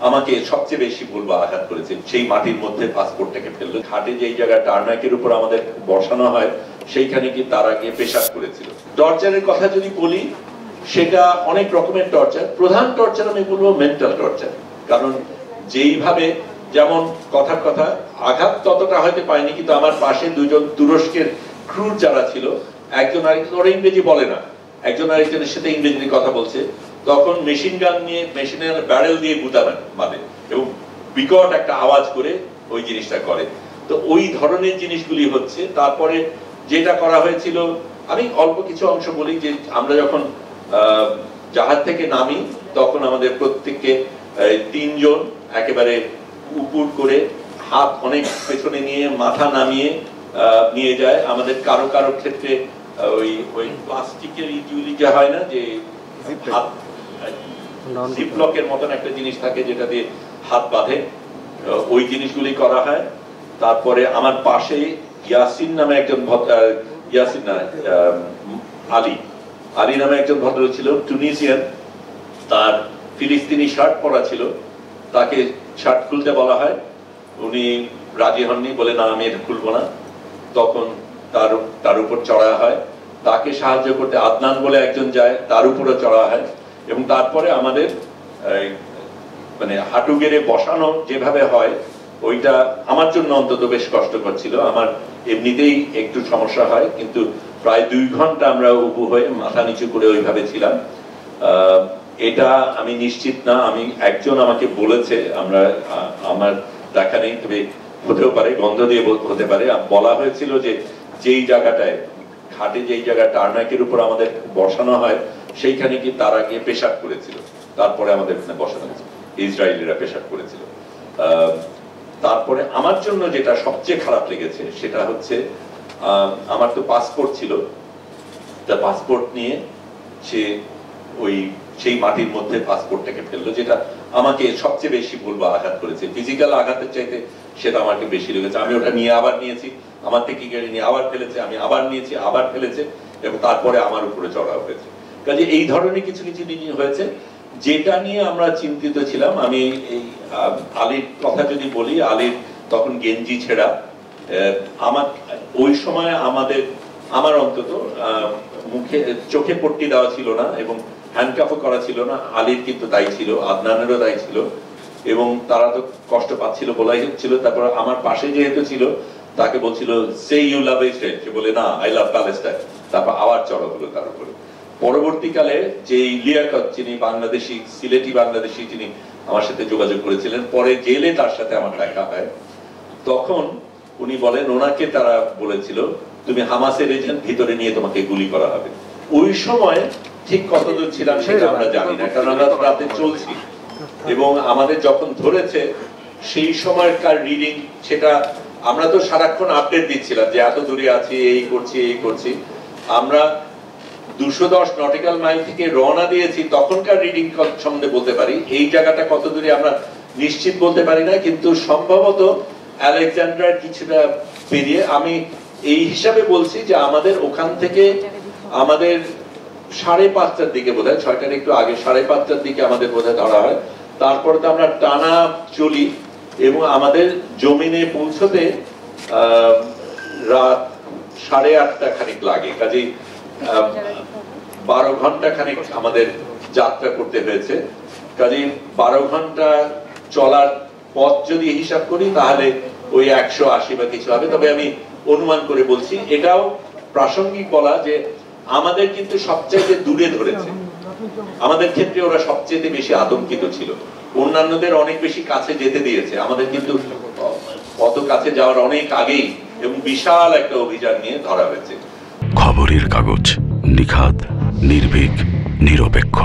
আমাকে সবচেয়ে বেশি বলবো আঘাত করেছে। সেই মাটির মধ্যে পাসপোর্টটাকে ফেললো, ঘাটে যেই জায়গায় টার্মাকের উপর আমাদের বসানো হয় সেইখানে কি তারা গিয়ে পেশাব করেছিল। টর্চারের কথা যদি বলি, সেটা অনেক রকমের টর্চার। প্রধান টর্চার আমি বলবো মেন্টাল টর্চার। কারণ যেইভাবে, যেমন কথার কথা, আঘাত ততটা হয়তো পায়নি, কিন্তু আমার পাশে দুজন তুরস্কের ক্রু যারা ছিল, একজন আরেকজন, ওরা ইংরেজি বলে না, একজন আরেকজনের সাথে ইংরেজিতে কথা বলছে, তখন মেশিন গান নিয়ে, মেশিনের ব্যারেল দিয়ে গুতা মারে এবং বিকট একটা আওয়াজ করে ওই জিনিসটা করে। তো ওই ধরনের জিনিসগুলি হচ্ছে। তারপরে যেটা করা হয়েছিল, আমি অল্প কিছু অংশ বলি, যে আমরা যখন জাহাজ থেকে নামি তখন আমাদের প্রত্যেককে তিনজন একেবারে উপর করে হাত অনেক পেছনে নিয়ে মাথা নামিয়ে নিয়ে যায়। আমাদের কারো কারো ক্ষেত্রে ওই ওই প্লাস্টিকের ইউলি যা হয় না, যে হাত জিপলকের মতন একটা জিনিস থাকে যেটা দিয়ে হাত বাঁধে, ওই জিনিসগুলি করা হয়। তারপরে আমার পাশে ইয়াসিন নামে একজন ইয়াসিন না, আলী নামে একজন ভদ্র ছিল, টুনিসিয়ান। তার ফিলিস্তিনি শার্ট পরা ছিল, তাকে শার্ট খুলতে বলা হয়, উনি রাজি হননি, বলে না আমি এটা খুলবো না। তখন তার উপর চড়া হয়, তাকে সাহায্য করতে আদনান বলে একজন যায়, তার উপরে চড়া হয়। এবং তারপরে আমাদের মানে হাঁটু গেড়ে বসানো যেভাবে হয়, ওইটা আমার জন্য অন্তত বেশ কষ্টকর ছিল। আমার এমনিতেই একটু সমস্যা হয়, কিন্তু প্রায় 2 ঘন্টা আমরা উবু হয়ে মাথা নিচু করে ওইভাবে ছিলাম। এটা আমি নিশ্চিত না, আমি একজন আমাকে বলেছে, আমার দেখা নেই, তবে হতেও পারে, গন্ধ দিয়ে হতে পারে, বলা হয়েছিল যে যেই জায়গাটায় ঘাটে, যেই জায়গায় টার্মাকের উপর আমাদের বসানো হয় সেইখানে কি তারা গিয়ে পেশাব করেছিল, তারপরে আমাদের বসানো হয়েছিল, ইসরায়েলিরা পেশাব করেছিল। তারপরে আমার জন্য যেটা সবচেয়ে খারাপ লেগেছে সেটা হচ্ছে, আমার তো পাসপোর্ট ছিল, তা পাসপোর্ট নিয়ে সে সেই মাটির মধ্যে পাসপোর্টটাকে ফেললো, যেটা আমাকে সবচেয়ে বেশি বলবো আঘাত করেছে। ফিজিক্যাল আঘাতের চাইতে সেটা আমাকে বেশি লেগেছে। আমি ওটা নিয়ে আবার নিয়েছি, আমার থেকে গাড়ি নিয়ে আবার ফেলেছে, আমি আবার নিয়েছি, আবার ফেলেছে, এবং তারপরে আমার উপরে চড়া হয়েছে। কাজে এই ধরনের কিছু কিছু জিনিস হয়েছে যেটা নিয়ে আমরা চিন্তিত ছিলাম। আমি এই আলীর কথা যদি বলি, আলীর তখন গেঞ্জি ছেঁড়া, আমার ওই সময় আমার অন্তত মুখে চোখে পট্টি দেওয়া ছিল না এবং হ্যান্ডকাফও করা ছিল না। আলীর কিন্তু তাই ছিল, আদনানেরও তাই ছিল, এবং তারা তো কষ্ট পাচ্ছিল বলাই হচ্ছিল। তারপর আমার পাশে যেহেতু ছিল, তাকে বলছিল সে ইউ লাভ ইসরায়েল, সে বলে না আই লাভ প্যালেস্টাইন। তারপর আবার চড়া হলো তার উপরে। পরবর্তীকালে যে লিয়াকত, যিনি বাংলাদেশি, সিলেটি বাংলাদেশি, যিনি আমার সাথে যোগাযোগ করেছিলেন, পরে জেলে তার সাথে আমার দেখা হয়, তখন উনি বলেন ওনাকে তারা বলেছিল তুমি হামাসের এজেন্ট, ভিতরে নিয়ে তোমাকে গুলি করা হবে। ওই সময় ঠিক কতদূর ছিলাম সেটা আমরা জানি না, কারণ আমরা তো রাতে চলছি, এবং আমাদের যখন ধরেছে সেই সময়কার রিডিং, সেটা আমরা তো সারাক্ষণ আপডেট দিচ্ছিলাম যে এত দূরে আছি, এই করছি এই করছি। আমরা 210 নটিক্যাল মাইল থেকে রওনা দিয়েছি, তখনকার রিডিং সম্বন্ধে বলতে পারি। এই জায়গাটা কত দূরে আমরা নিশ্চিত বলতে পারি না, কিন্তু সম্ভবত আলেকজান্ড্রার কিছুটা পেরিয়ে। আমি এই হিসাবে বলছি যে আমাদের ওখান থেকে আমাদের 5:30টার দিকে, বোধহয় 6টার একটু আগে, 5:30টার দিকে আমাদের বোধহয় ধরা হয়। তারপরে তো আমরা টানা চলি এবং আমাদের জমিনে পৌঁছতে রাত 8:30 খানিক লাগে। কাজেই 12 ঘন্টা খানিক আমাদের যাত্রা করতে হয়েছে। কাজেই 12 ঘন্টা চলার পথ যদি হিসাব করি তাহলে ওই 180 বা কিছু হবে। তবে আমি অনুমান করে বলছি, এটাও প্রাসঙ্গিক বলা যে আমাদের কিন্তু সবচেয়ে দূরে ধরেছে, আমাদের ক্ষেত্রে ওরা সবচেয়ে বেশি আতঙ্কিত ছিল। অন্যান্যদের অনেক বেশি কাছে যেতে দিয়েছে, আমাদের কিন্তু অত কাছে যাওয়ার অনেক আগেই এবং বিশাল একটা অভিযান নিয়ে ধরা হয়েছে। খবরের কাগজ, নিখাদ, নির্ভীক, নিরপেক্ষ।